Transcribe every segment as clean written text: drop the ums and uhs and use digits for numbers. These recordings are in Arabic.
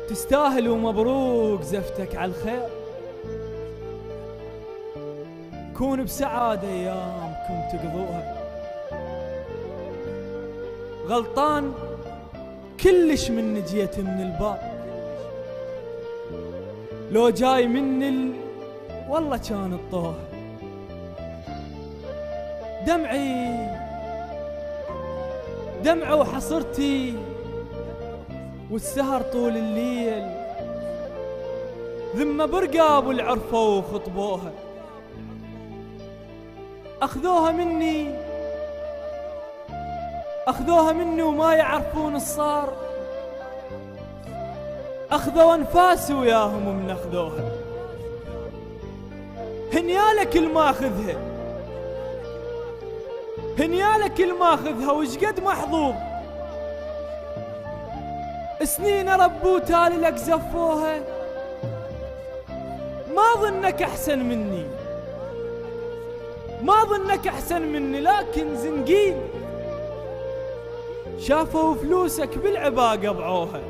تستاهل ومبروك زفتك على الخير. كون بسعادة أيامكم تقضوها. غلطان كلش من جيت من الباب، لو جاي من والله كان الطوه. دمعي وحصرتي والسهر طول الليل، ذم برقاب والعرفوا وخطبوها. أخذوها مني وما يعرفون الصار. أخذوا أنفاسي وياهم ومن أخذوها. هنيالك الماخذها، هنيالك الماخذها وش قد محظوظ. سنين ربو تالي لك زفوها. ما ظنك أحسن مني، ما ظنك أحسن مني، لكن زنقين شافوا فلوسك بالعباقة بعوها.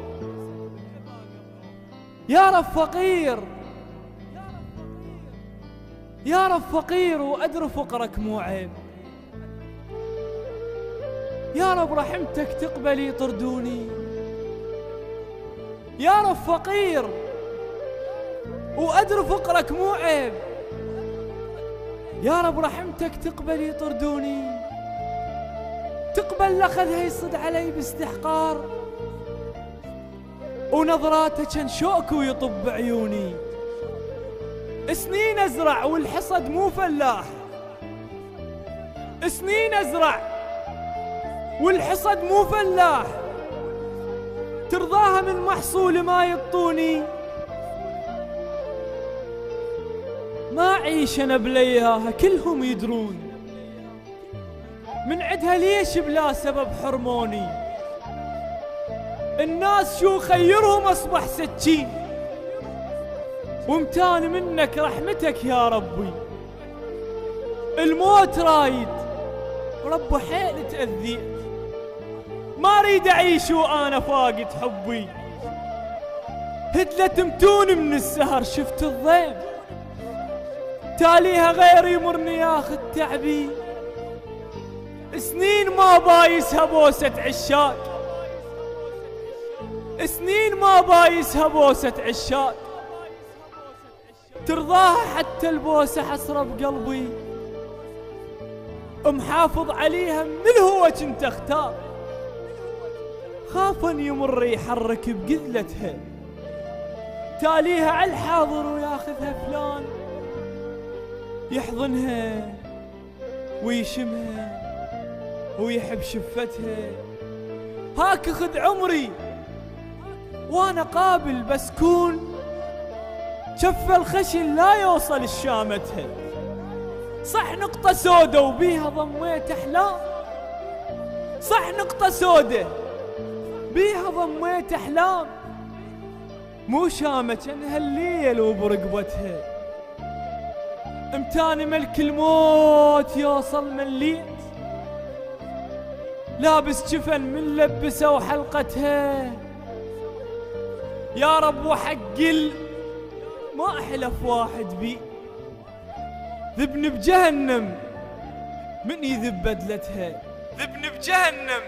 يا رب فقير، يا رب فقير وأدري فقرك مو عيب. يا رب رحمتك تقبلي طردوني. يا رب فقير وأدري فقرك مو عيب. يا رب رحمتك تقبلي طردوني. تقبل لأخذها يصد علي باستحقار، ونظراته كان شوك ويطب عيوني. سنين أزرع والحصد مو فلاح، سنين أزرع والحصد مو فلاح. ترضاها من محصول ما يطوني. ما أعيش أنا بلياها كلهم يدرون، من عدها ليش بلا سبب حرموني. الناس شو خيرهم أصبح سكين، وامتان منك رحمتك يا ربي. الموت رايد ورب حيل تأذيت، ما اريد اعيش وانا فاقد حبي. هدلة متون من السهر شفت الضيم، تاليها غيري مرني ياخذ تعبي. سنين ما بايسها بوسة عشاق، سنين ما بايسها بوسة عشاق. ترضاها حتى البوسة حسرة بقلبي، محافظ عليها من الهوى كنت اختار. خاف ان يمر يحرك بقذلتها، تاليها على الحاضر وياخذها فلان. يحضنها ويشمها ويحب شفتها. هاك خذ عمري وانا قابل بس كون شف الخشن لا يوصل الشامتها. صح نقطة سودة وبيها ضميت احلام، صح نقطة سودة بيها ضميت احلام. مو شامت انها الليل وبرقبتها. امتاني ملك الموت يوصل مليت، لابس جفن من لبسه وحلقتها. يا رب وحق ما احلف واحد بي، ذبني بجهنم من يذب بدلتها. ذبني بجهنم